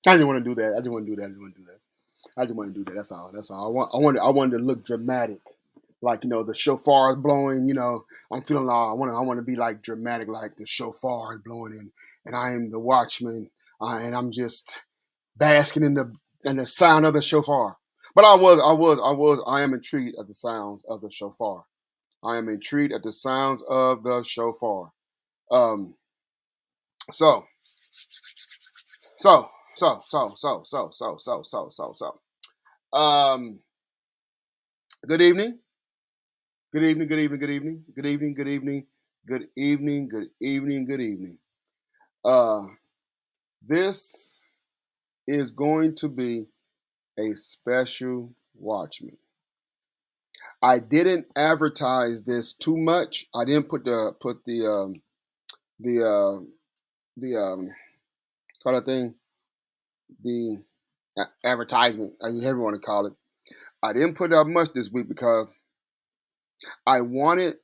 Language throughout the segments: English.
I didn't want to do that. I didn't want to do that. I just want to do that. I just want to do that. That's all. That's all. I wanted to look dramatic, like the shofar is blowing. I'm feeling like I want to be like dramatic, like the shofar is blowing, and I am the watchman, and I'm just basking in the sound of the shofar. But I am intrigued at the sounds of the shofar. I am intrigued at the sounds of the shofar. Um. So so Um. Good evening. Good evening, good evening, good evening, good evening, good evening, good evening, good evening, good evening. Uh, this is going to be a special Watchman. I didn't advertise this too much. I didn't put the call that thing the advertisement. However you want to call it. I didn't put out much this week because I wanted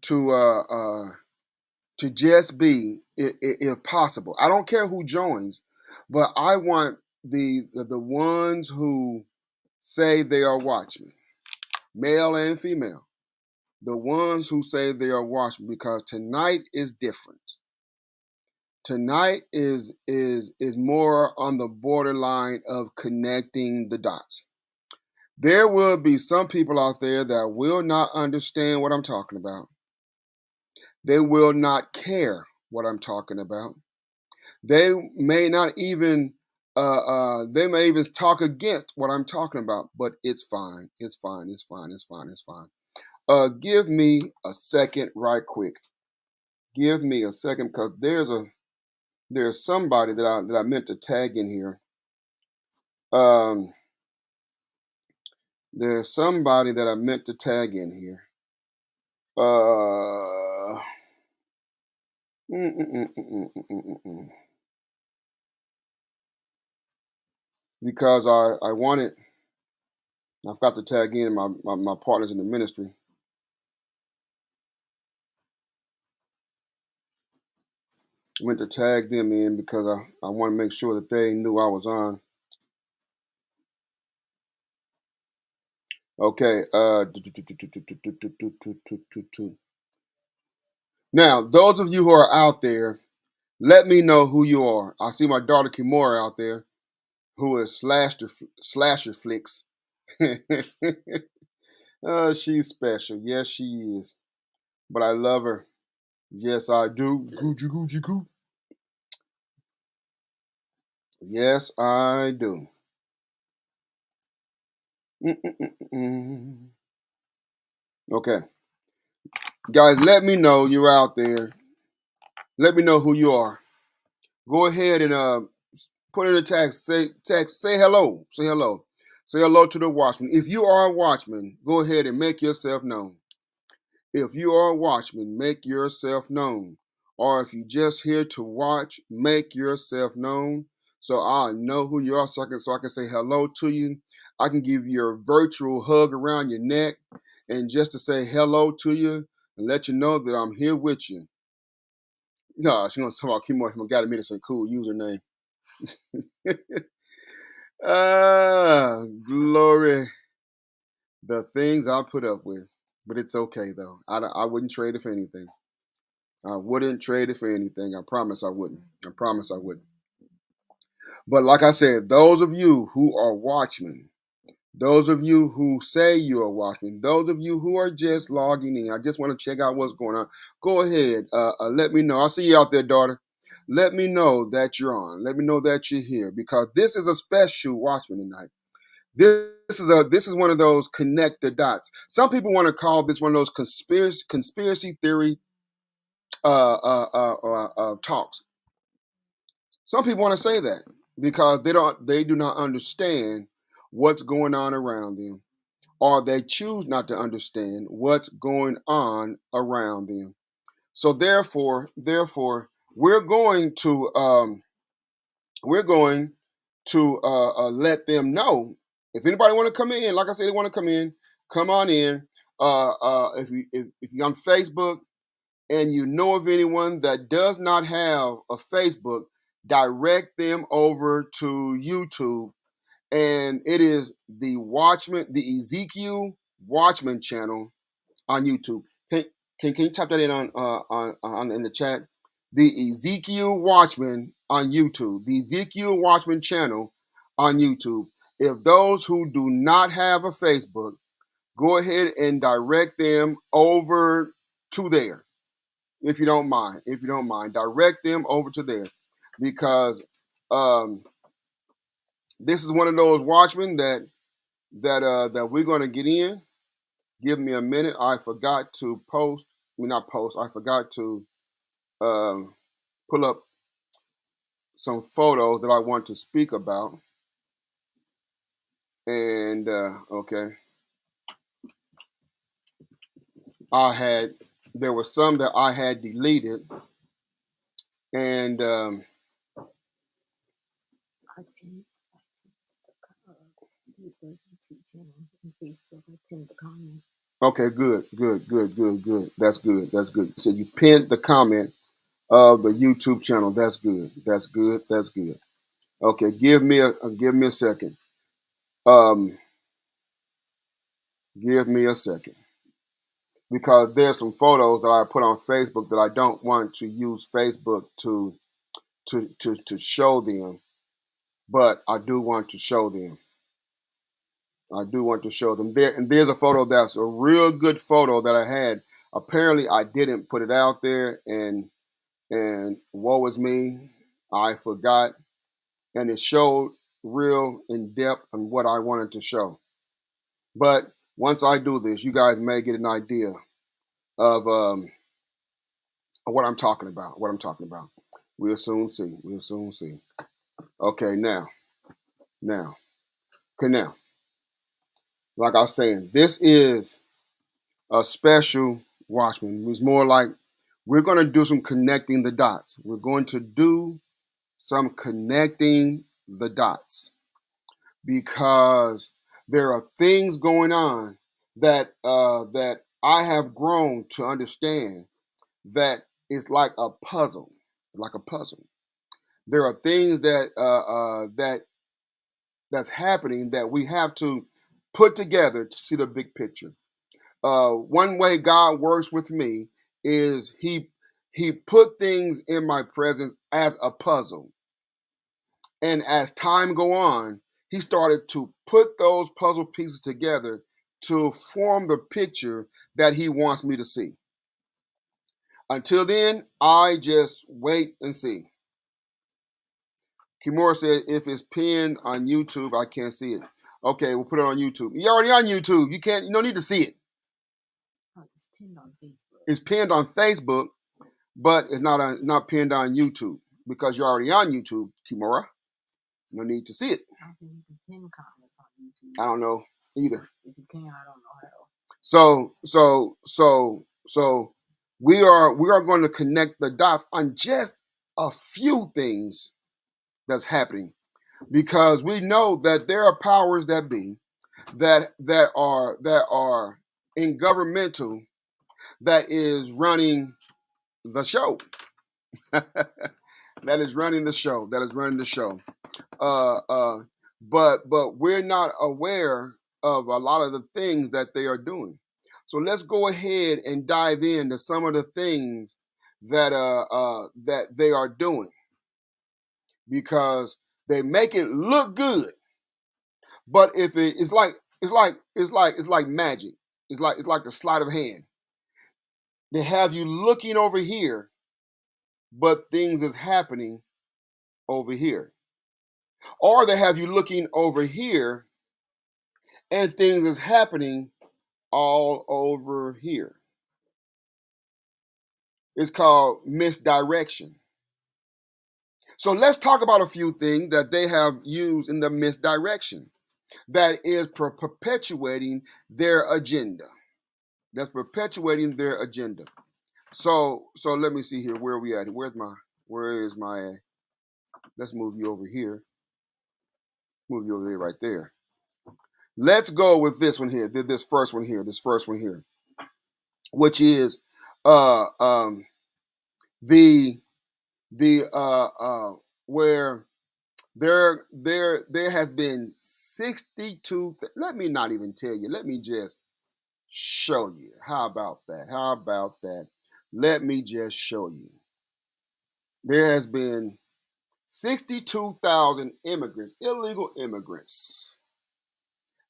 to uh, uh, to just be, if possible. I don't care who joins, but I want the ones who say they are watchmen, male and female. The ones who say they are watchmen, because tonight is different. Tonight is more on the borderline of connecting the dots. There will be some people out there that will not understand what I'm talking about. They will not care what I'm talking about. They may not even they may even talk against what I'm talking about, but it's fine. It's fine. It's fine. It's fine. It's fine. Give me a second, right quick. Give me a second, because there's somebody that I meant to tag in here. Um, there's somebody that I meant to tag in here. Uh, mm, mm, mm, mm, mm, mm, mm, mm, mm. Because I wanted, I forgot to tag in my partners in the ministry. Went to tag them in because I want to make sure that they knew I was on. Okay. Now, those of you who are out there, let me know who you are. I see my daughter Kimora out there, who is slasher flicks. She's special. Yes, she is. But I love her. Yes, I do. Gucci, Gucci, Goo. Yes, I do. Mm-mm-mm-mm. Okay. Guys, let me know you're out there. Let me know who you are. Go ahead and put in a text. Say hello. Say hello. Say hello to the watchman. If you are a watchman, go ahead and make yourself known. If you are a watchman, make yourself known. Or if you're just here to watch, make yourself known. So I know who you are, so I can say hello to you. I can give you a virtual hug around your neck, and just to say hello to you and let you know that I'm here with you. No, she gonna talk about Kimo. Got to make it a cool username. Glory. The things I put up with. But it's okay, though. I wouldn't trade it for anything. I wouldn't trade it for anything. I promise I wouldn't. I promise I wouldn't. But like I said, those of you who are watchmen, those of you who say you are watchmen, those of you who are just logging in, I just want to check out what's going on. Go ahead. Let me know. I see you out there, daughter. Let me know that you're on. Let me know that you're here, because this is a special watchman tonight. This is one of those connect the dots. Some people want to call this one of those conspiracy theory talks. Some people want to say that because they do not understand what's going on around them, or they choose not to understand what's going on around them. So therefore, we're going to we're going to let them know. If anybody want to come in, like I said, they want to come in, come on in. If you're on Facebook and you know of anyone that does not have a Facebook, direct them over to YouTube, and it is the Ezekiel Watchman channel on YouTube. Can you type that in on in the chat? The Ezekiel Watchman on YouTube, the Ezekiel Watchman channel on YouTube. If those who do not have a Facebook, go ahead and direct them over to there. If you don't mind, direct them over to there, because um, this is one of those watchmen that we're going to get in. Give me a minute. I forgot to post. I mean, not post. I forgot to pull up some photos that I want to speak about. And okay, there were some that I had deleted, and I pinned the YouTube channel and Facebook. I pinned the comment. okay, good. That's good. So you pinned the comment of the YouTube channel. That's good. Okay, give me a second. Give me a second, because there's some photos that I put on Facebook that I don't want to use Facebook to show them, but I do want to show them. There, and there's a photo that's a real good photo that I had. Apparently, I didn't put it out there, and woe is me, I forgot, and it showed real in depth on what I wanted to show. But once I do this, you guys may get an idea of what I'm talking about. We'll soon see. Okay, now, like I was saying, this is a special Watchman. It's more like we're going to do some connecting the dots. We're going to do some connecting the dots, because there are things going on that I have grown to understand that it's like a puzzle, There are things that's happening that we have to put together to see the big picture. One way God works with me is he put things in my presence as a puzzle, and as time go on, he started to put those puzzle pieces together to form the picture that he wants me to see. Until then, I just wait and see. Kimura said, if it's pinned on YouTube, I can't see it. Okay, we'll put it on YouTube. You're already on YouTube. You don't need to see it. Oh, it's pinned on Facebook. It's pinned on Facebook, but it's not pinned on YouTube, because you're already on YouTube, Kimura. No need to see it. I don't think you can pin comments on YouTube. I don't know either. If you can, I don't know how. So we are going to connect the dots on just a few things that's happening, because we know that there are powers that be that are in governmental that is running the show. That is running the show. But we're not aware of a lot of the things that they are doing. So let's go ahead and dive into some of the things that they are doing, because they make it look good. But if it's like magic. It's like the sleight of hand. They have you looking over here, but things is happening over here. Or they have you looking over here, and things is happening all over here. It's called misdirection. So let's talk about a few things that they have used in the misdirection that is perpetuating their agenda. So let me see here. Where are we at? Where is my let's move you over here. Move you over there, right there. Let's go with this one here. This first one here, which is uh um the where there has been 62. Let me not even tell you. Let me just show you. How about that? How about that? Let me just show you. There has been 62,000 immigrants, illegal immigrants,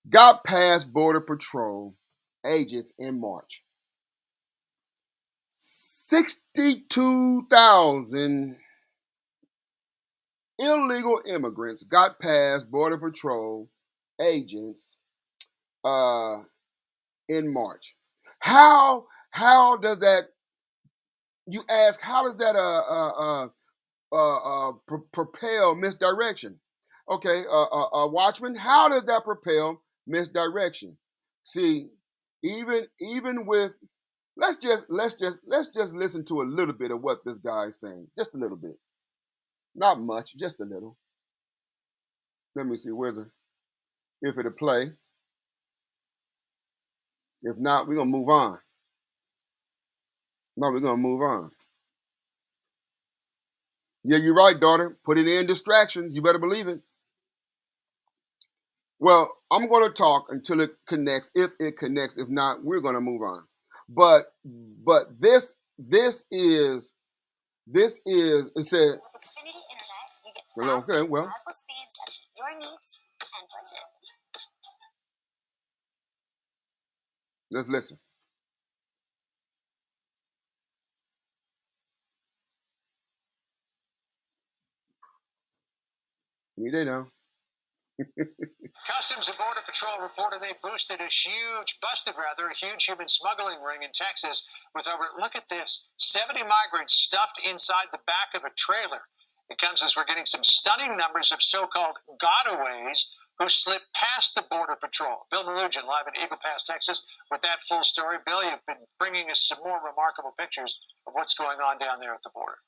got past Border Patrol agents in March. 62,000 illegal immigrants got past Border Patrol agents uh, in March. How does that? You ask, how does that propel misdirection? Okay, Watchman, how does that propel misdirection? See, even with let's just listen to a little bit of what this guy is saying, just a little bit, not much, just a little. Let me see, where's the if it'll play. If not, we're gonna move on. No, we're gonna move on. Yeah, you're right, daughter. Put it in distractions. You better believe it. Well, I'm going to talk until it connects. If it connects, if not, we're going to move on. But this is it said. With Xfinity Internet, you get fast, okay, well, reliable speeds at your needs and budget. Let's listen. You there now? Customs and Border Patrol reported they busted a huge human smuggling ring in Texas with over, look at this, 70 migrants stuffed inside the back of a trailer. It comes as we're getting some stunning numbers of so-called gotaways who slip past the Border Patrol. Bill Nugent live in Eagle Pass, Texas, with that full story. Bill, you've been bringing us some more remarkable pictures of what's going on down there at the border.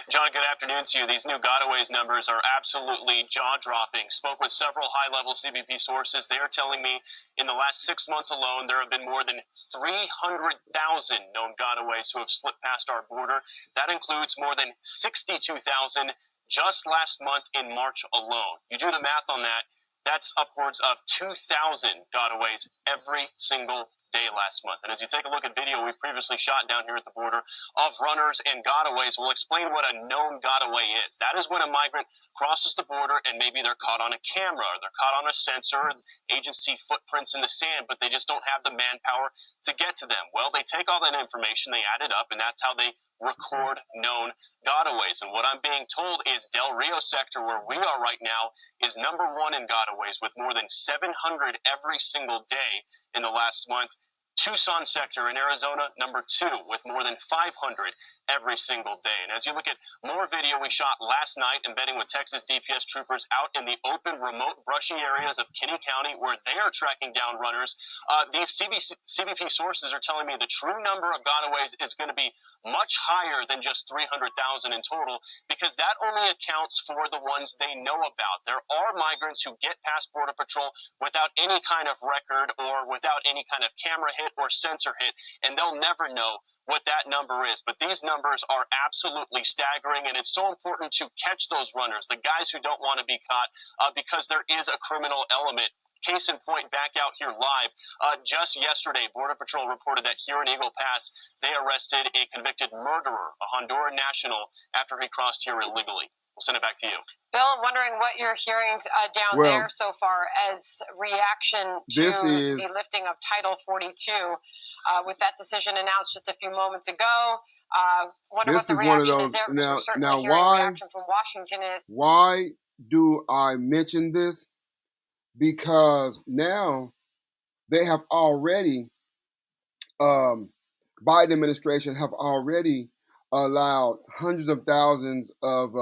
John, good afternoon to you. These new gotaways numbers are absolutely jaw-dropping. Spoke with several high-level CBP sources. They are telling me in the last 6 months alone, there have been more than 300,000 known gotaways who have slipped past our border. That includes more than 62,000 just last month in March alone. You do the math on that, that's upwards of 2,000 gotaways every single day last month. And as you take a look at video we've previously shot down here at the border of runners and gotaways, we'll explain what a known gotaway is. That is when a migrant crosses the border and maybe they're caught on a camera or they're caught on a sensor, agency footprints in the sand, but they just don't have the manpower to get to them. Well, they take all that information, they add it up, and that's how they record known gotaways. And what I'm being told is Del Rio sector, where we are right now, is number one in gotaways with more than 700 every single day in the last month. Tucson sector in Arizona, number two, with more than 500 every single day. And as you look at more video we shot last night, embedding with Texas DPS troopers out in the open, remote, brushy areas of Kinney County, where they are tracking down runners, these CBP sources are telling me the true number of gotaways is going to be much higher than just 300,000 in total, because that only accounts for the ones they know about. There are migrants who get past Border Patrol without any kind of record or without any kind of camera hit or sensor hit, and they'll never know what that number is. But these numbers are absolutely staggering, and it's so important to catch those runners, the guys who don't want to be caught, because there is a criminal element. Case in point, back out here live, just yesterday, Border Patrol reported that here in Eagle Pass, they arrested a convicted murderer, a Honduran national, after he crossed here illegally. We'll send it back to you. Bill, wondering what you're hearing down there so far as reaction to the lifting of Title 42 with that decision announced just a few moments ago. Wonder what the reaction is there, because we're certainly hearing reaction from Washington is. Why do I mention this? Because now they have already, Biden administration have already allowed hundreds of thousands of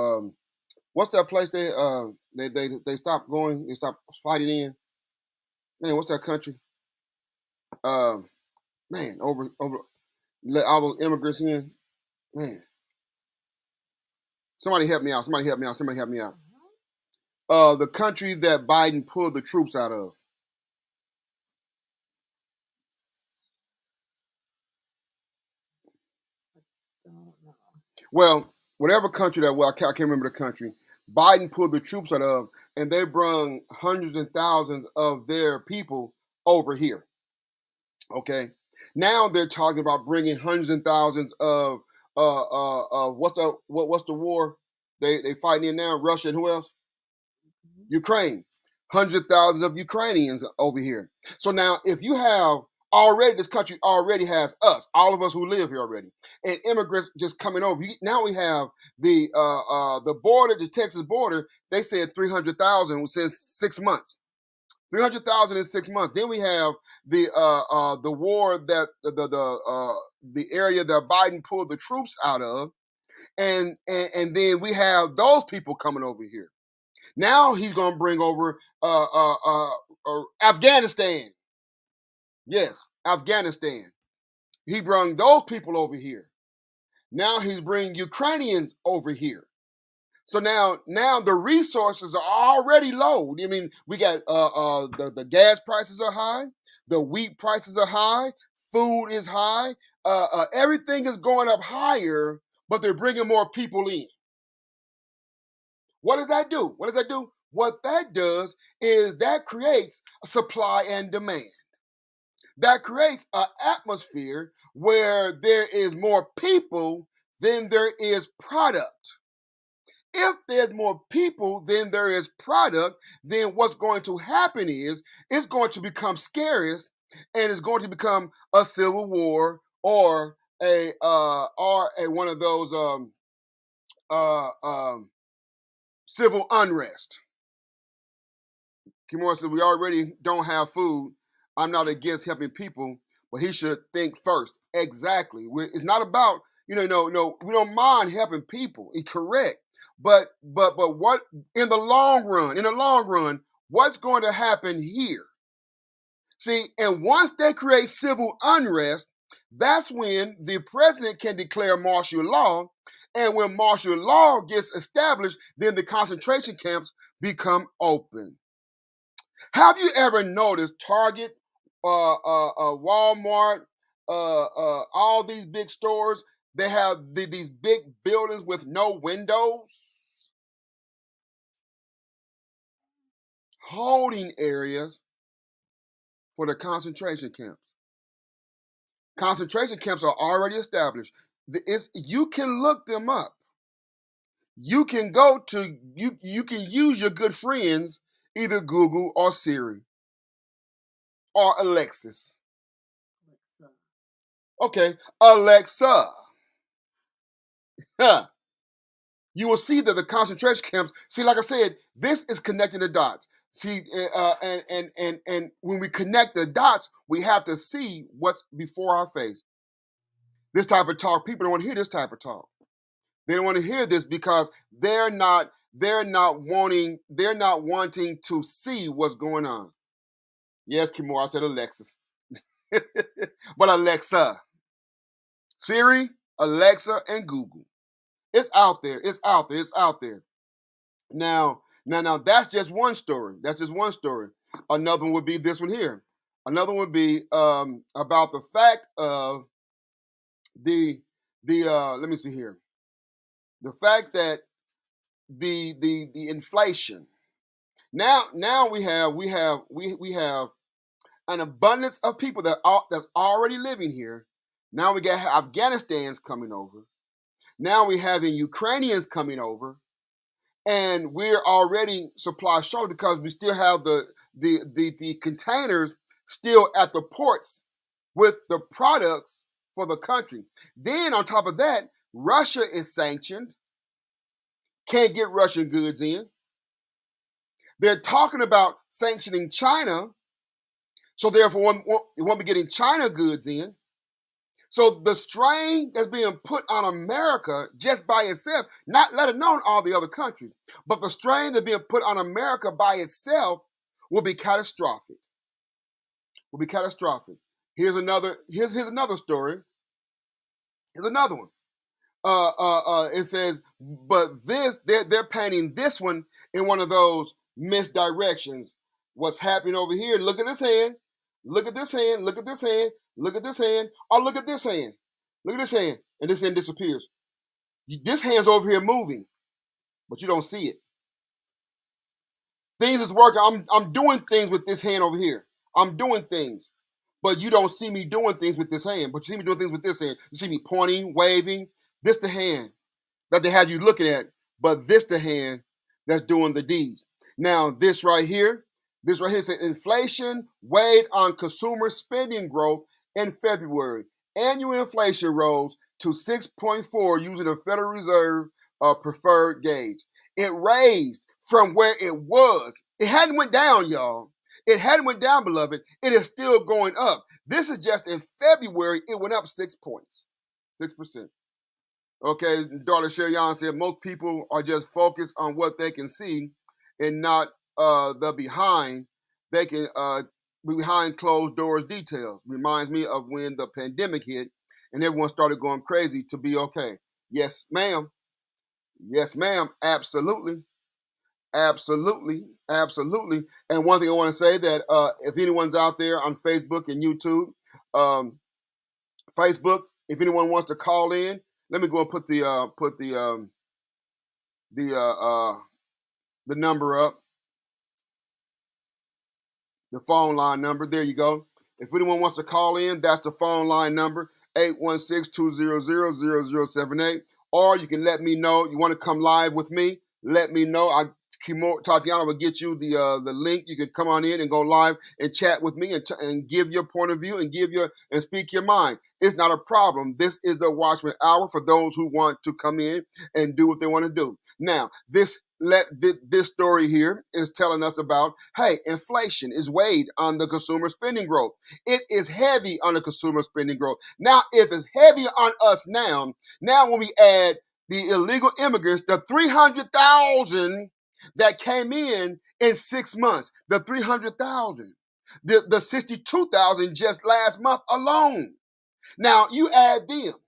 what's that place they stopped going, they stopped fighting in? Man, what's that country? Man, over let all the immigrants in. Man, somebody help me out. Somebody help me out. Somebody help me out. The country that Biden pulled the troops out of. Well, whatever country that was, I can't remember the country. Biden pulled the troops out of, and they brung hundreds and thousands of their people over here. Okay, now they're talking about bringing hundreds and thousands of what's the war they fighting in now? Russia and who else? Ukraine. Hundreds of thousands of Ukrainians over here. So now, if you have already, this country already has us, all of us who live here already, and immigrants just coming over. Now we have the border, the Texas border. They said 300,000 since 6 months. 300,000 in 6 months. Then we have the war that the area that Biden pulled the troops out of, and then we have those people coming over here. Now he's going to bring over Afghanistan. Yes, Afghanistan. He brought those people over here. Now he's bringing Ukrainians over here. So now the resources are already low. I mean, we got the gas prices are high, the wheat prices are high, food is high, everything is going up higher, but they're bringing more people in. What does that do? What that does is that creates a supply and demand. That creates an atmosphere where there is more people than there is product. If there's more people than there is product, then what's going to happen is it's going to become scarce, and it's going to become a civil war or a one of those civil unrest. Kimura said, we already don't have food. I'm not against helping people, but he should think first. Exactly. It's not about, no, we don't mind helping people. It's correct. But what in the long run, what's going to happen here? See, and once they create civil unrest, that's when the president can declare martial law. And when martial law gets established, then the concentration camps become open. Have you ever noticed Target, Walmart, all these big stores, they have these big buildings with no windows? Holding areas for the concentration camps. Concentration camps are already established. You can look them up. You can you can use your good friends, either Google or Siri or Alexis. Okay, Alexa. You will see that the concentration camps. See, like I said, this is connecting the dots. See, and when we connect the dots, we have to see what's before our face. This type of talk, people don't want to hear this type of talk. They don't want to hear this because they're not wanting to see what's going on. Yes, Kimura, I said Alexis. But Alexa, Siri, Alexa, and Google. It's out there. Now, that's just one story. Another one would be this one here. Another one would be about the fact of the let me see here. The fact that the inflation. Now we have an abundance of people that's already living here. Now we got Afghanistan's coming over. Now we're having Ukrainians coming over, and we're already supply short because we still have the containers still at the ports with the products for the country. Then on top of that, Russia is sanctioned, can't get Russian goods in. They're talking about sanctioning China, so therefore we won't be getting China goods in. So the strain that's being put on America just by itself, not let alone all the other countries, but the strain that's being put on America by itself will be catastrophic. Here's another story. Here's another one. It says, but they're painting this one in one of those misdirections. What's happening over here? Look at this hand. Look at this hand. Look at this hand. Look at this hand. Oh, look at this hand. Look at this hand. And this hand disappears. This hand's over here moving, but you don't see it. Things is working. I'm doing things with this hand over here. I'm doing things, but you don't see me doing things with this hand. But you see me doing things with this hand. You see me pointing, waving. This the hand that they have you looking at, but this the hand that's doing the deeds. Now, this right here says inflation weighed on consumer spending growth in February. Annual inflation rose to 6.4 using the Federal Reserve preferred gauge. It raised from where it was. It hadn't went down, y'all. It hadn't went down, beloved. It is still going up. This is just in February, it went up 6 points, 6%. Okay, daughter Sherian said most people are just focused on what they can see and not the behind. They can behind closed doors details. Reminds me of when the pandemic hit and everyone started going crazy to be okay. Yes, ma'am. Yes, ma'am. Absolutely. Absolutely. Absolutely. And one thing I want to say that if anyone's out there on Facebook and YouTube, Facebook, if anyone wants to call in, let me go and put the number up, the phone line number. There you go. If anyone wants to call in, that's the phone line number, 816-200-0078. Or you can let me know you want to come live with me. Let me know. Tatiana will get you the link. You can come on in and go live and chat with me and give your point of view and and speak your mind. It's not a problem. This is the Watchman Hour for those who want to come in and do what they want to do. Now, this story here is telling us about, hey, inflation is weighed on the consumer spending growth. It is heavy on the consumer spending growth. Now, if it's heavy on us now when we add the illegal immigrants, the 300,000 that came in 6 months, the 300,000, the 62,000 just last month alone. Now you add them,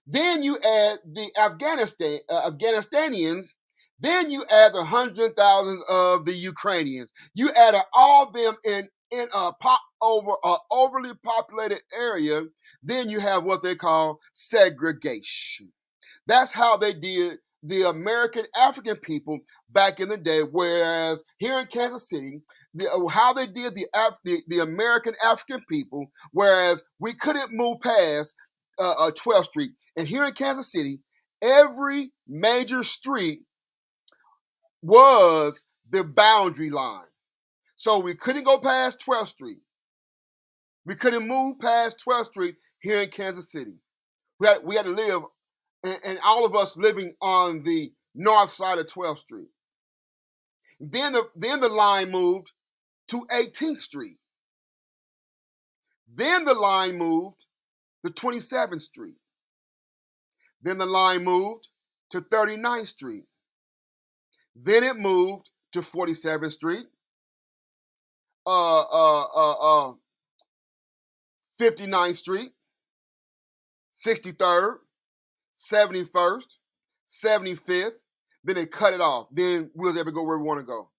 then you add the Afghanistanians, then you add the 100,000 of the Ukrainians. You add all them in a overly populated area. Then you have what they call segregation. That's how they did the American African people back in the day. Whereas here in Kansas City, how they did the American African people, whereas we couldn't move past 12th Street. And here in Kansas City, every major street was the boundary line. So we couldn't go past 12th Street. We couldn't move past 12th Street here in Kansas City. We had to live, and all of us living on the north side of 12th Street. Then the line moved to 18th Street. Then the line moved to 27th Street. Then the line moved to 39th Street. Then it moved to 47th Street, 59th Street, 63rd, 71st, 75th. Then they cut it off. Then we was able to go where we want to go.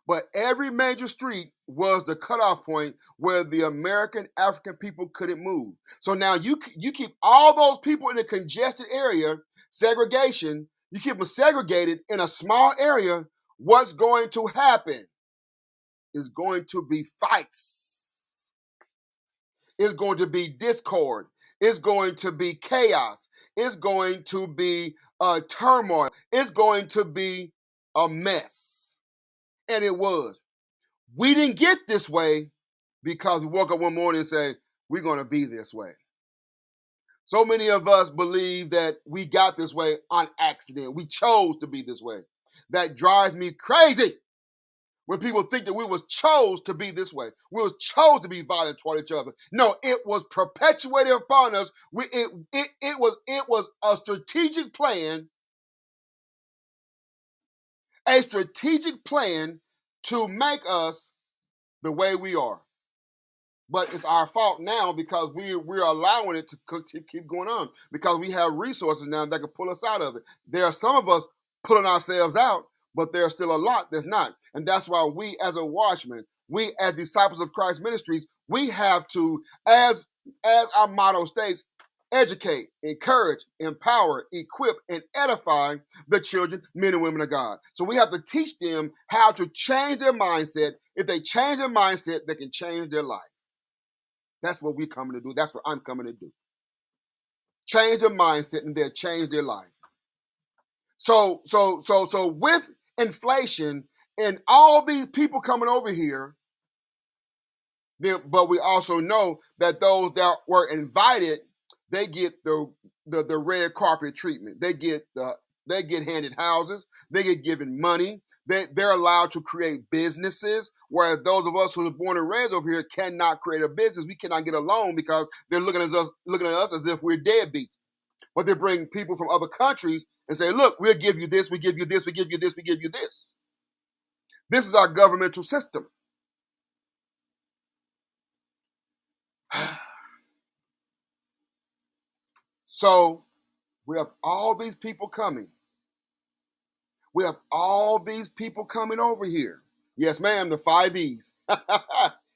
But every major street was the cutoff point where the American African people couldn't move. So now you keep all those people in a congested area, segregation, you keep them segregated in a small area, what's going to happen is going to be fights. It's going to be discord. It's going to be chaos. It's going to be turmoil. It's going to be a mess. And it was. We didn't get this way because we woke up one morning and said, we're going to be this way. So many of us believe that we got this way on accident. We chose to be this way. That drives me crazy when people think that we was chose to be this way. We was chose to be violent toward each other. No, it was perpetuated upon us. It was a strategic plan. A strategic plan to make us the way we are. But it's our fault now because we're allowing it to keep going on because we have resources now that can pull us out of it. There are some of us pulling ourselves out, but there's still a lot that's not. And that's why we as a watchman, we as disciples of Christ ministries, we have to, as our motto states, educate, encourage, empower, equip, and edify the children, men and women of God. So we have to teach them how to change their mindset. If they change their mindset, they can change their life. That's what we're coming to do. That's what I'm coming to do. Change their mindset and they'll change their life. So with inflation and all these people coming over here, but we also know that those that were invited, they get the red carpet treatment. They get handed houses. They get given money. They're allowed to create businesses, whereas those of us who are born and raised over here cannot create a business. We cannot get a loan because they're looking at us as if we're deadbeats. But they bring people from other countries and say, look, we'll give you this, we give you this, we give you this, we give you this. This is our governmental system. So we have all these people coming. We have all these people coming over here. Yes, ma'am, the 5 E's.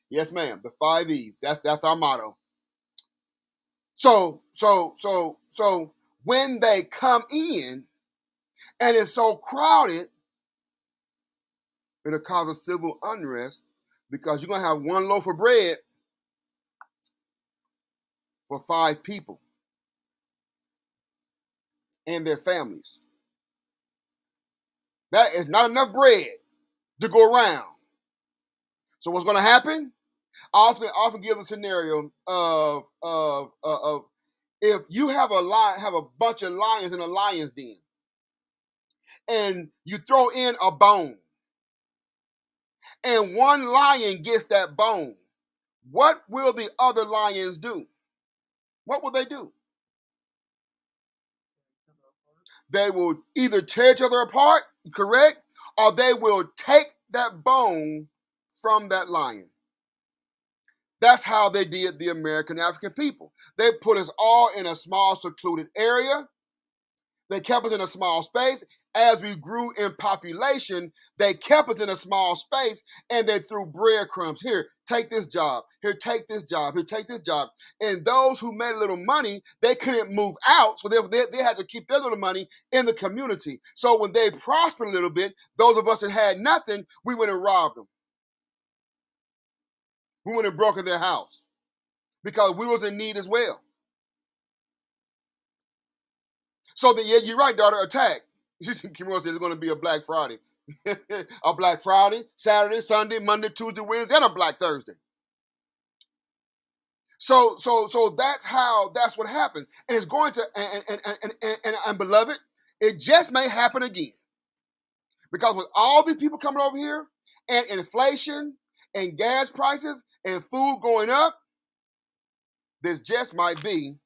Yes, ma'am, the 5 E's. That's our motto. So when they come in and it's so crowded, it'll cause a civil unrest because you're going to have one loaf of bread for 5 people and their families. That is not enough bread to go around. So what's going to happen? I often give the scenario of if you have a bunch of lions in a lion's den, and you throw in a bone, and one lion gets that bone, what will the other lions do? What will they do? They will either tear each other apart, correct? Or they will take that bone from that lion. That's how they did the American African people. They put us all in a small, secluded area. They kept us in a small space. As we grew in population, they kept us in a small space and they threw breadcrumbs. Here, take this job. Here, take this job. Here, take this job. And those who made a little money, they couldn't move out, so they had to keep their little money in the community. So when they prospered a little bit, those of us that had nothing, we went and robbed them. We went and broke in their house because we was in need as well. So then, yeah, you're right, daughter, attack. Kimura says it's going to be a Black Friday. A Black Friday, Saturday, Sunday, Monday, Tuesday, Wednesday, and a Black Thursday. So that's what happened. And it's going to, and beloved, it just may happen again. Because with all these people coming over here, and inflation, and gas prices, and food going up, this just might be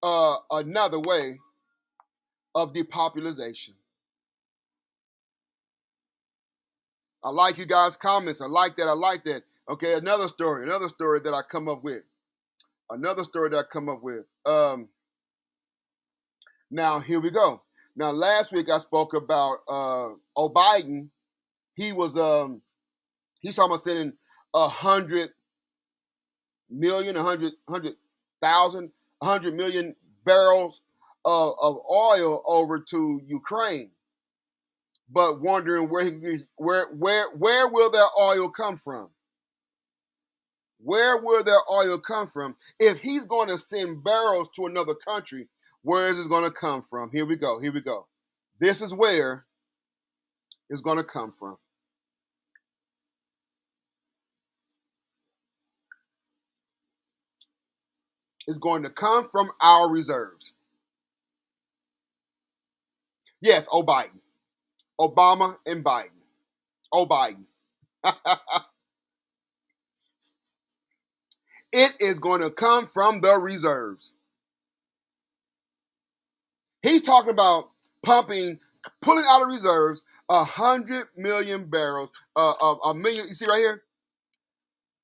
another way of depopulation. I like you guys' comments. I like that. Okay, another story that I come up with. Now, here we go. Now, last week I spoke about Biden. He's talking about sending 100 million, 100,000, 100 million barrels of oil over to Ukraine. But wondering where will that oil come from? Where will that oil come from? If he's going to send barrels to another country, where is it going to come from? Here we go. This is where it's going to come from. It's going to come from our reserves. Yes, Biden. Obama and Biden. Biden. It is going to come from the reserves. He's talking about pulling out of reserves 100 million barrels, a million. You see right here,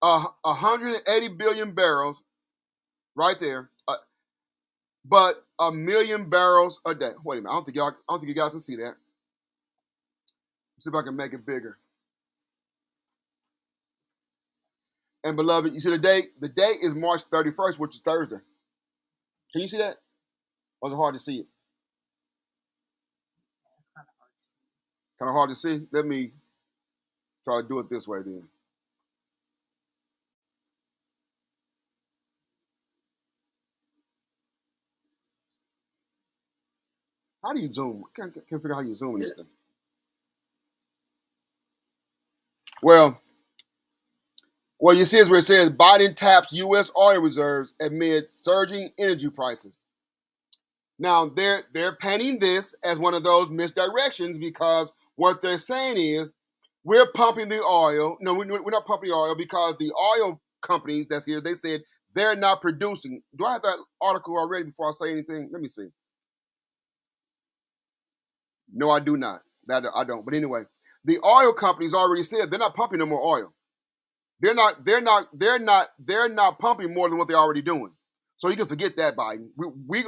180 billion barrels, right there. But a million barrels a day. Wait a minute, I don't think you guys can see that. Let's see if I can make it bigger. And beloved, you see the date? The date is March 31st, which is Thursday. Can you see that? Or is it hard to see it? It's kind of hard to see. Kind of hard to see? Let me try to do it this way then. How do you zoom? I can't figure out how you zoom in this thing. Well, you see is where it says Biden taps U.S. oil reserves amid surging energy prices. Now they're painting this as one of those misdirections because what they're saying is we're pumping the oil. No, we're not pumping the oil because the oil companies that's here, they said they're not producing. Do I have that article already before I say anything? Let me see. No, I do not. That I don't. But anyway, the oil companies already said they're not pumping no more oil. They're not pumping more than what they're already doing. So you can forget that, Biden. We're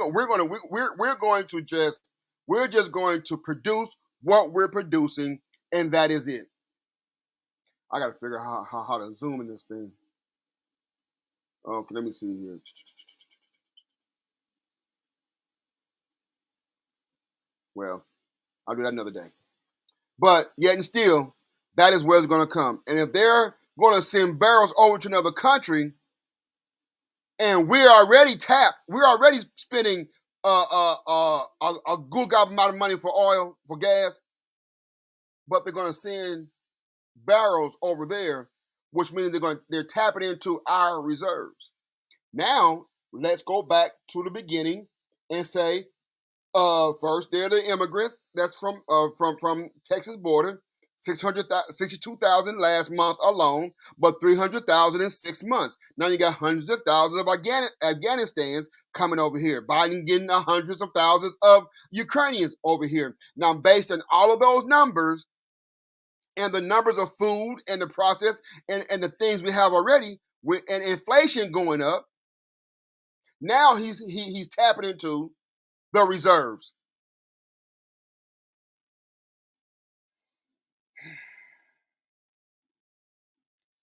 just going to produce what we're producing, and that is it. I got to figure out how to zoom in this thing. Okay, let me see here. Well, I'll do that another day. But yet and still, that is where it's going to come. And if they're going to send barrels over to another country, and we're already tapped, we're already spending a good amount of money for oil, for gas, but they're going to send barrels over there, which means they're tapping into our reserves. Now, let's go back to the beginning and say, first, they're the immigrants that's from Texas border, 62,000 last month alone, but 300,000 in 6 months. Now you got hundreds of thousands of Afghanistans coming over here. Biden getting hundreds of thousands of Ukrainians over here. Now, based on all of those numbers and the numbers of food and the process and the things we have already, and inflation going up, now he's tapping into the reserves.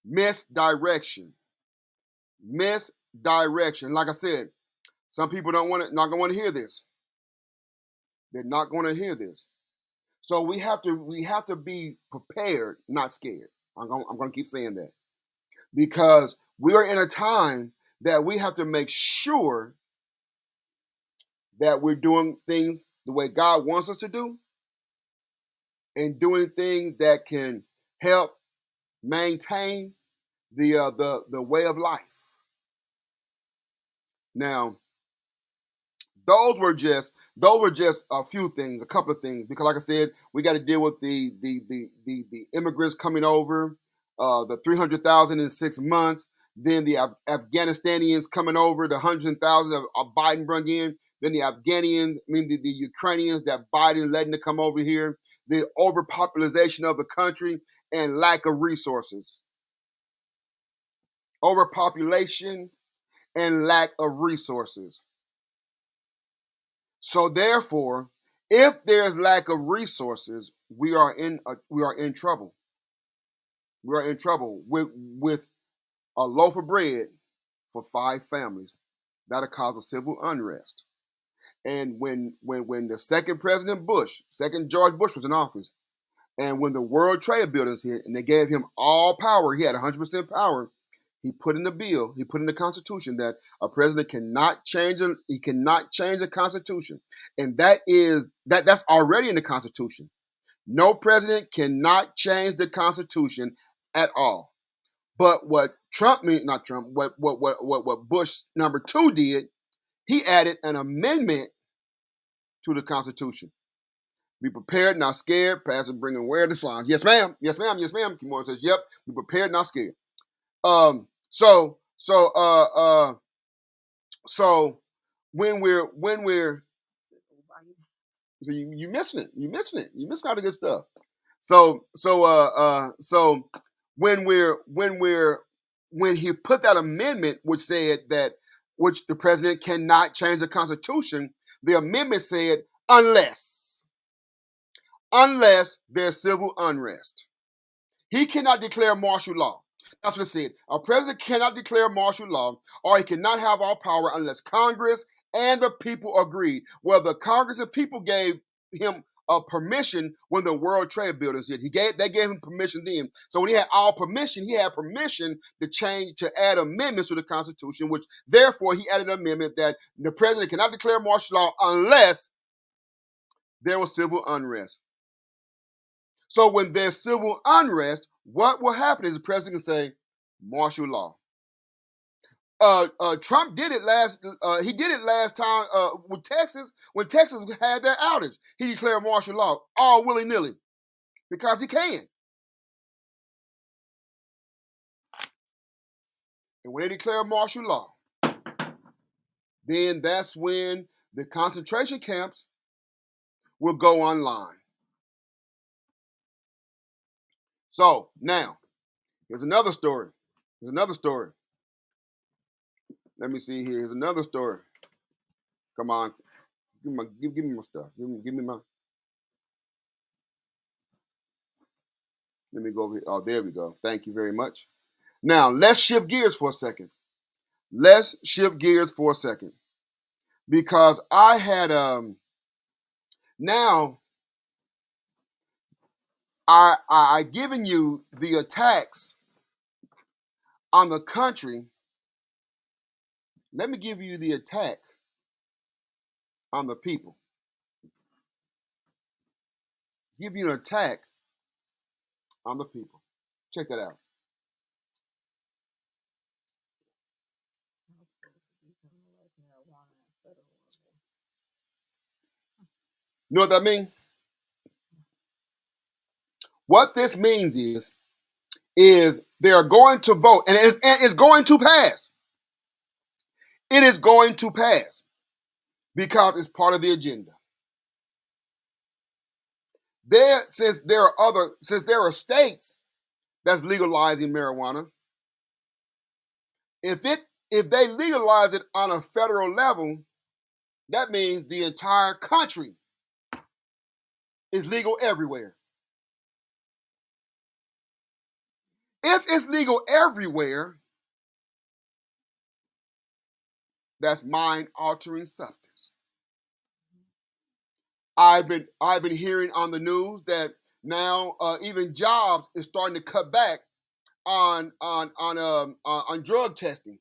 Misdirection. Like I said, some people not going to want to hear this. They're not going to hear this. So we have to be prepared, not scared. I'm going to keep saying that because we are in a time that we have to make sure that we're doing things the way God wants us to do and doing things that can help maintain the way of life. Now, those were just a few things, a couple of things, because like I said, we got to deal with the immigrants coming over, the 300,000 in 6 months, then the Afghanistanians coming over, the hundreds of thousands of Biden brought in, then the the Ukrainians that Biden letting to come over here, the overpopulation of the country and lack of resources. Overpopulation and lack of resources. So therefore, if there's lack of resources, we are in trouble. We are in trouble with a loaf of bread for 5 families. That'll cause a civil unrest. And when the second George Bush was in office, and when the World Trade Builders hit and they gave him all power, he had 100% power. He put in the Constitution that a president cannot change the Constitution. And that's already in the Constitution. No president cannot change the Constitution at all. But what Bush number 2 did, he added an amendment to the Constitution. Be prepared, not scared. Pastor bringing where the signs. Yes, ma'am. Yes, ma'am. Yes, ma'am. Kimora says, yep. Be prepared, not scared. So when we're so you missing it. You missing all the good stuff. So when he put that amendment which said that which the president cannot change the Constitution, the amendment said unless there's civil unrest. He cannot declare martial law. That's what it said. A president cannot declare martial law, or he cannot have all power unless Congress and the people agreed. Well, the Congress and people gave him permission when the World Trade Buildings did. They gave him permission then. So when he had all permission, he had permission to add amendments to the Constitution, which therefore he added an amendment that the president cannot declare martial law unless there was civil unrest. So when there's civil unrest, what will happen is the president can say martial law. Trump did it last. He did it last time with Texas when Texas had that outage. He declared martial law all willy nilly because he can. And when they declare martial law, then that's when the concentration camps will go online. So now, here's another story. Here's another story. Let me see here. Here's another story. Come on, give me my stuff. Give me my. Let me go over here. Oh, there we go. Thank you very much. Now let's shift gears for a second. Because I had now I given you the attacks on the country. Let me give you the attack on the people. Give you an attack on the people. Check that out. You know what that means? What this means is they are going to vote, and it's going to pass. It is going to pass because it's part of the agenda. Since there are states that's legalizing marijuana, if they legalize it on a federal level, that means the entire country is legal everywhere. If it's legal everywhere, that's mind-altering substance. I've been hearing on the news that now even Jobs is starting to cut back on drug testing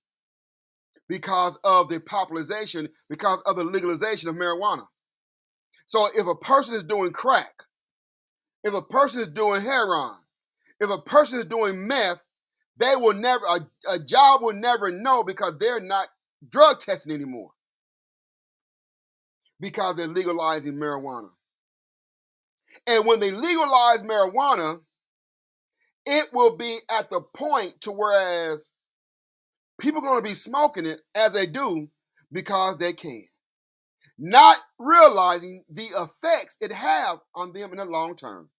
because of the popularization, because of the legalization of marijuana. So if a person is doing crack, if a person is doing heroin, if a person is doing meth, they will never, a job will never know because they're not drug testing anymore because they're legalizing marijuana. And when they legalize marijuana, it will be at the point to whereas people are going to be smoking it as they do because they can, not realizing the effects it have on them in the long term.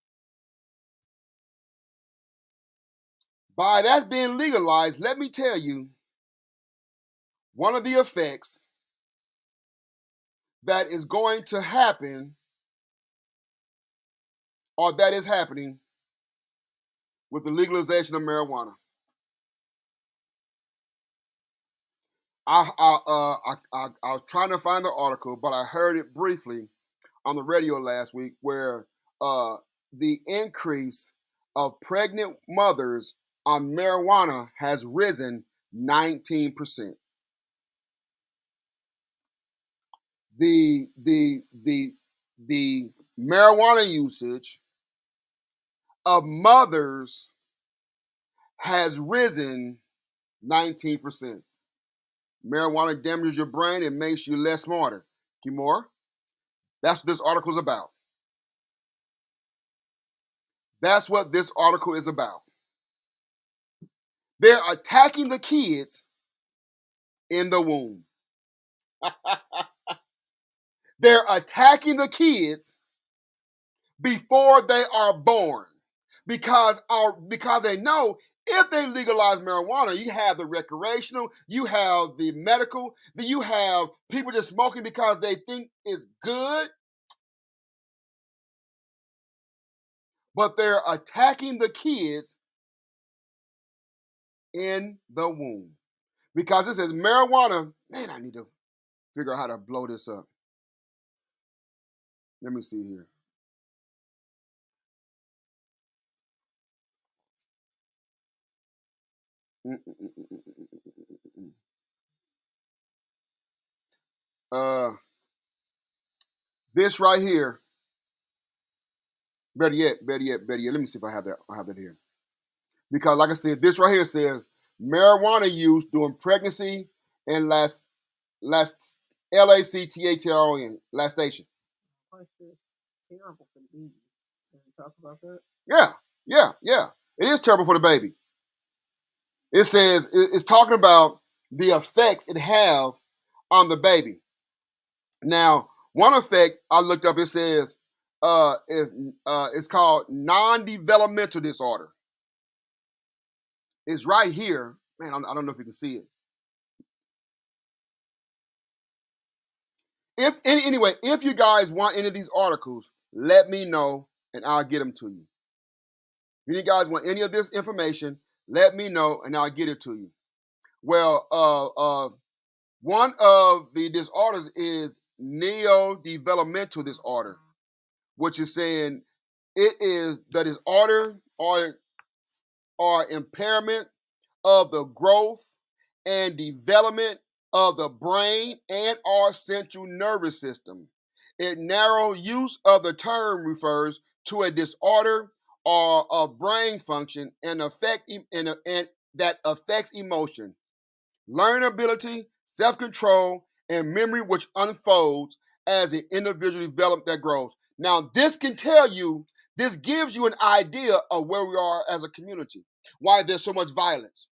By that being legalized, let me tell you, one of the effects that is going to happen, or that is happening, with the legalization of marijuana. I was trying to find the article, but I heard it briefly on the radio last week where the increase of pregnant mothers on marijuana has risen 19%. The marijuana usage of mothers has risen 19%. Marijuana damages your brain and makes you less smarter. Kimura, that's what this article is about. That's what this article is about. They're attacking the kids in the womb. They're attacking the kids before they are born because they know if they legalize marijuana, you have the recreational, you have the medical, you have people just smoking because they think it's good, but they're attacking the kids in the womb because it says marijuana. Man, I need to figure out how to blow this up. Let me see here. This right here. Better yet. Let me see if I have that. I have that here. Because, like I said, this right here says marijuana use during pregnancy and last LACTHRON, lactation. It's terrible for the baby. Can we talk about that? Yeah. It is terrible for the baby. It says it's talking about the effects it have on the baby. Now, one effect I looked up, it says it's called non-developmental disorder. It's right here. Man, I don't know if you can see it. If you guys want any of these articles, let me know and I'll get them to you. If you guys want any of this information, let me know and I'll get it to you. Well, one of the disorders is neodevelopmental disorder, which is saying it is the disorder or impairment of the growth and development of the brain and our central nervous system. It narrow use of the term refers to a disorder or a brain function and that affects emotion, learnability, self-control, and memory, which unfolds as an individual develops that grows. Now, this gives you an idea of where we are as a community, why there's so much violence,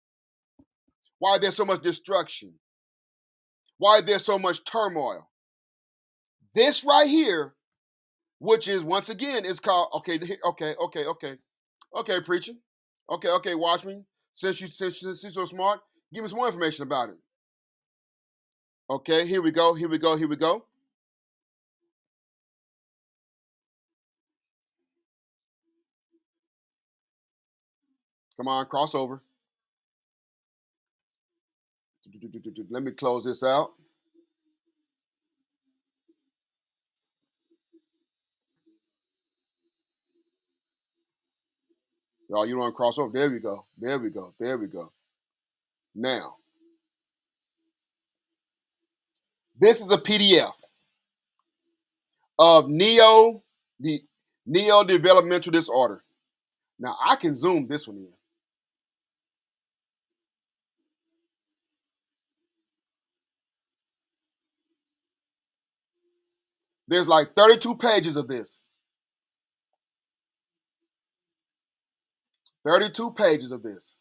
why there's so much destruction, why there's so much turmoil. This right here, which is once again, is called okay, preacher, okay, Watchman. Since you're so smart, give me some more information about it. Okay, here we go. Come on, crossover. Let me close this out. Y'all, you don't cross over. There we go. Now, this is a PDF of neodevelopmental disorder. Now, I can zoom this one in. There's like 32 pages of this. 32 pages of this.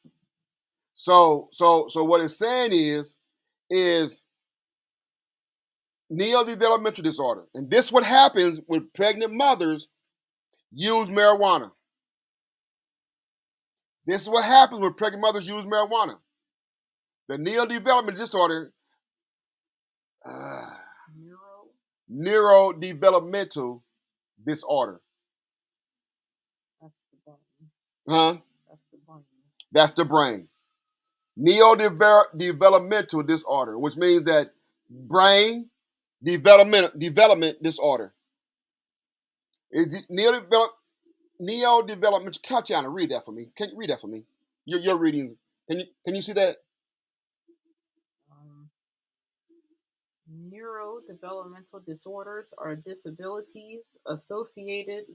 So what it's saying is neodevelopmental disorder. And this what happens when pregnant mothers use marijuana. This is what happens when pregnant mothers use marijuana. The neurodevelopmental disorder, neurodevelopmental disorder. That's the brain. Huh? That's the brain. That's the brain. Neurodevelopmental disorder, which means that brain development disorder. Neodevelopmental. Tatiana, read that for me. Can you read that for me? Your readings. Can you see that? Neurodevelopmental disorders are disabilities associated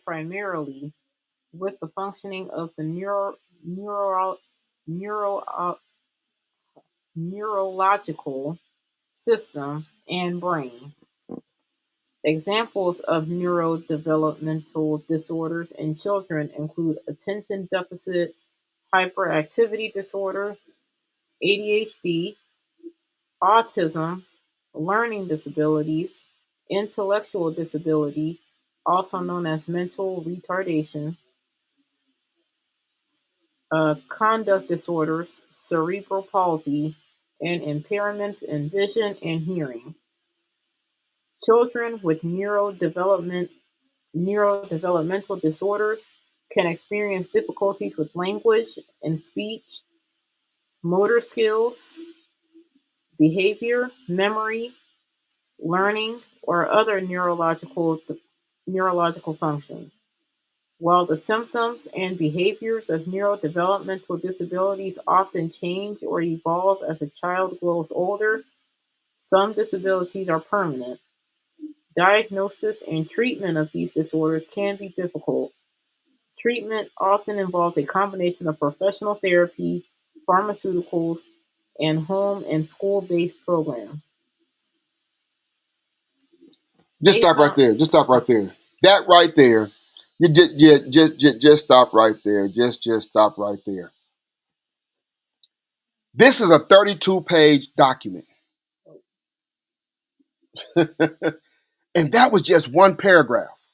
primarily with the functioning of the neurological system and brain. Examples of neurodevelopmental disorders in children include attention deficit hyperactivity disorder, ADHD, autism, learning disabilities, intellectual disability, also known as mental retardation, conduct disorders, cerebral palsy, and impairments in vision and hearing. Children with neurodevelopmental disorders can experience difficulties with language and speech, motor skills, behavior, memory, learning, or other neurological functions. While the symptoms and behaviors of neurodevelopmental disabilities often change or evolve as a child grows older, some disabilities are permanent. Diagnosis and treatment of these disorders can be difficult. Treatment often involves a combination of professional therapy, pharmaceuticals, and home and school-based programs. Just Based stop right on there. Just stop right there. That right there. You just stop right there. Just stop right there. This is a 32-page document. And that was just one paragraph.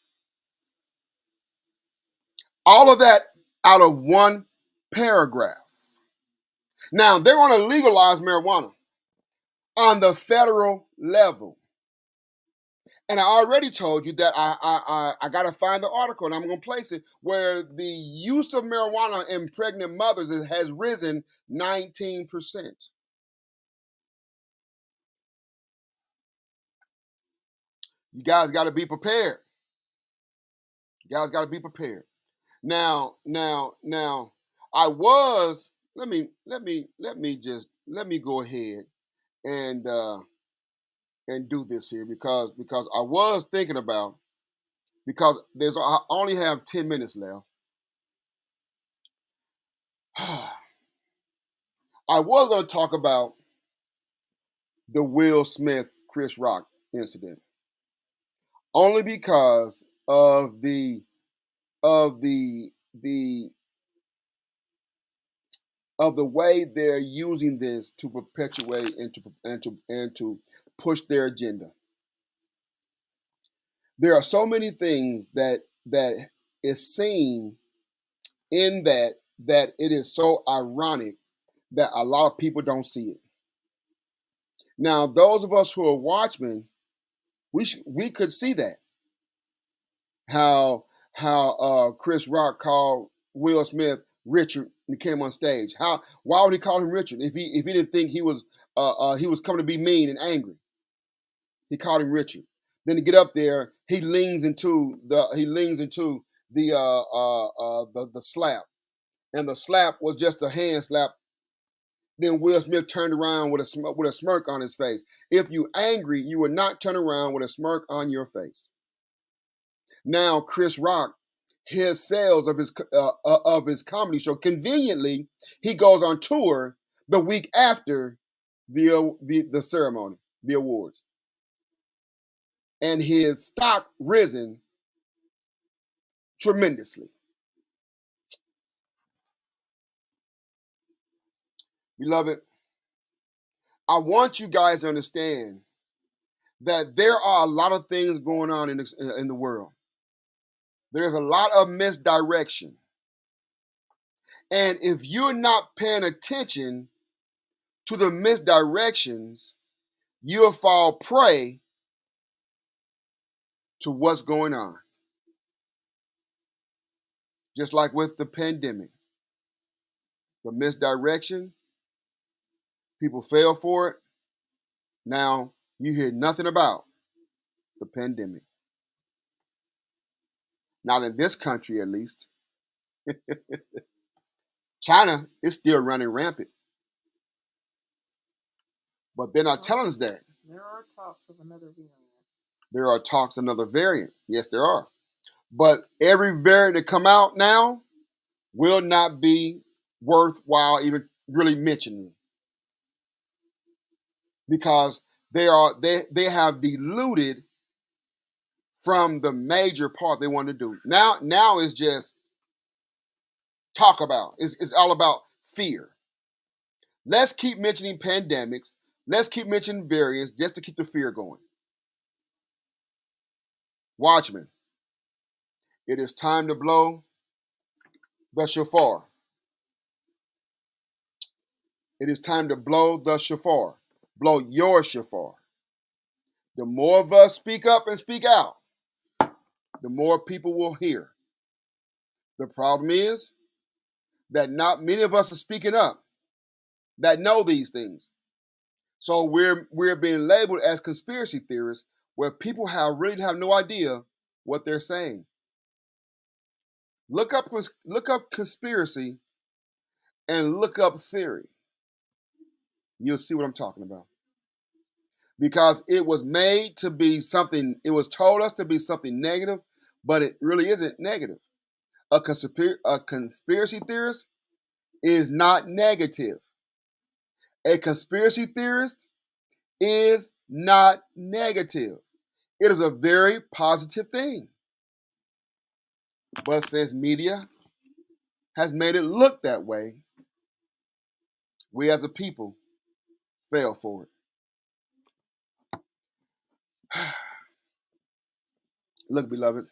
All of that out of one paragraph. Now, they're going to legalize marijuana on the federal level. And I already told you that I got to find the article, and I'm going to place it, where the use of marijuana in pregnant mothers has risen 19%. You guys got to be prepared. You guys got to be prepared. Now, I was, let me go ahead and do this here because I was thinking about, because I only have 10 minutes left. I was going to talk about the Will Smith Chris Rock incident, only because of the of the the of the way they're using this to perpetuate and to push their agenda. There are so many things that is seen in that it is so ironic that a lot of people don't see it. Now, those of us who are watchmen, we could see that how Chris Rock called Will Smith Richard when he came on stage. Why would he call him Richard if he didn't think he was coming to be mean and angry? He called him Richard. Then to get up there, he leans into the slap, and the slap was just a hand slap. Then Will Smith turned around with a smirk on his face. If you angry, you would not turn around with a smirk on your face. Now Chris Rock, his sales of his comedy show, conveniently he goes on tour the week after the ceremony, the awards, and his stock risen tremendously. Beloved, I want you guys to understand that there are a lot of things going on in the world. There's a lot of misdirection. And if you're not paying attention to the misdirections, you'll fall prey to what's going on. Just like with the pandemic. The misdirection, people fell for it. Now you hear nothing about the pandemic. Not in this country, at least. China is still running rampant. But they're not telling us that. there are talks of another variant. There are talks of another variant. Yes, there are. But every variant that come out now will not be worthwhile even really mentioning, because they have diluted from the major part they want to do. Now it's just talk about. It's all about fear. Let's keep mentioning pandemics. Let's keep mentioning variants just to keep the fear going. Watchmen, it is time to blow the shofar. It is time to blow the shofar. Blow your shofar. The more of us speak up and speak out, the more people will hear. The problem is that not many of us are speaking up that know these things. So we're being labeled as conspiracy theorists, where people really have no idea what they're saying. Look up conspiracy and look up theory. You'll see what I'm talking about. Because it was made to be something, it was told us to be something negative, but it really isn't negative. A conspiracy theorist is not negative. A conspiracy theorist is not negative. It is a very positive thing. But since media has made it look that way, we as a people fail for it. Look, beloved,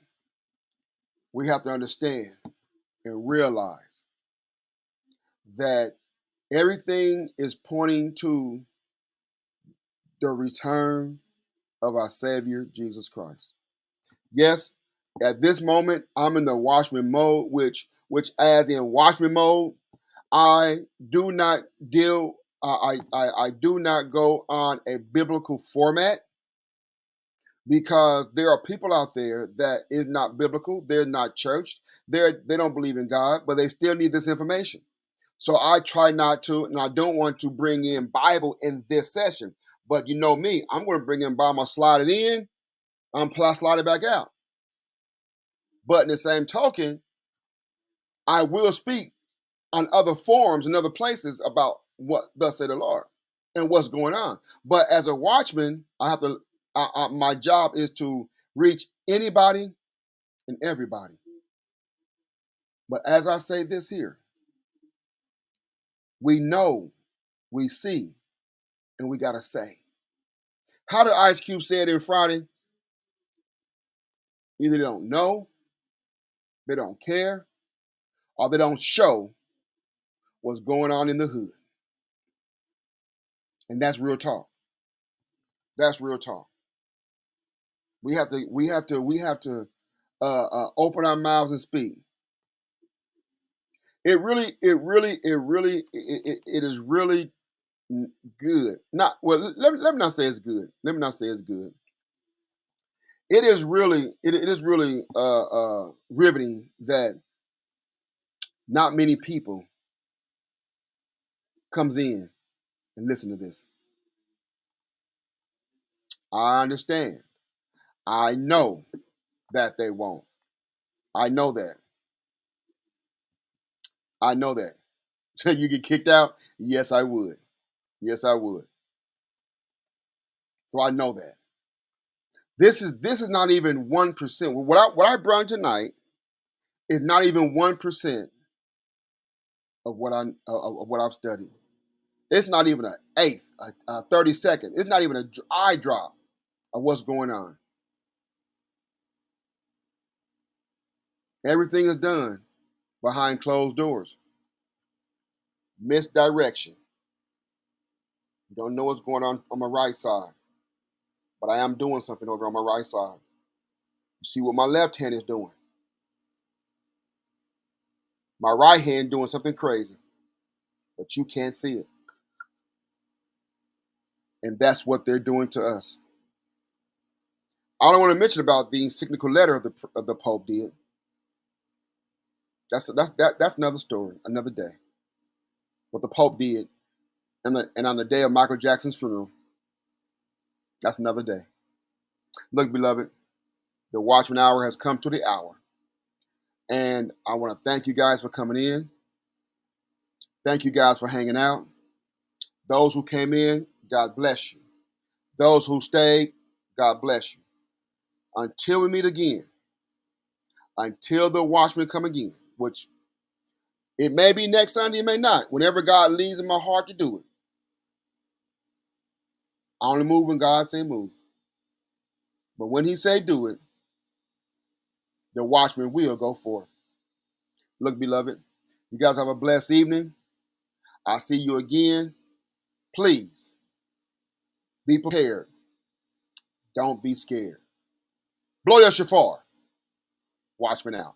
we have to understand and realize that everything is pointing to the return of our Savior, Jesus Christ. Yes, at this moment, I'm in the Watchman mode, which as in Watchman mode, I do not deal, I do not go on a biblical format, because there are people out there that is not biblical. They're not churched. They don't believe in God, but they still need this information. So I try not to, and I don't want to bring in Bible in this session. But you know me, I'm going to bring in Bible, slide it in, slide it back out. But in the same token, I will speak on other forums and other places about what thus say the Lord and what's going on. But as a watchman, I have to. My job is to reach anybody and everybody. But as I say this here, we know, we see, and we gotta say. How did Ice Cube say it in Friday? Either they don't know, they don't care, or they don't show what's going on in the hood. And that's real talk. That's real talk. We have to open our mouths and speak. It is really good. Not well. Let me not say it's good. Let me not say it's good. It is really riveting that not many people comes in and listen to this. I understand. I know that they won't. I know that. I know that. So you get kicked out? Yes, I would. Yes, I would. So I know that. This is not even 1%. What I brought tonight is not even 1% of what I've studied. It's not even an eighth, a 30 seconds. It's not even an eye drop of what's going on. Everything is done behind closed doors. Misdirection. You don't know what's going on my right side, but I am doing something over on my right side. You see what my left hand is doing. My right hand doing something crazy, but you can't see it. And that's what they're doing to us. I don't want to mention about the encyclical letter of the Pope did. That's another story, another day. What the Pope did, and on the day of Michael Jackson's funeral, that's another day. Look, beloved, the Watchman Hour has come to the hour, and I want to thank you guys for coming in. Thank you guys for hanging out. Those who came in, God bless you. Those who stayed, God bless you. Until we meet again, until the Watchmen come again, which it may be next Sunday, it may not. Whenever God leads in my heart to do it. I only move when God say move. But when he say do it, the Watchmen will go forth. Look, beloved, you guys have a blessed evening. I'll see you again. Please be prepared. Don't be scared. Blow your shofar. Watchmen out.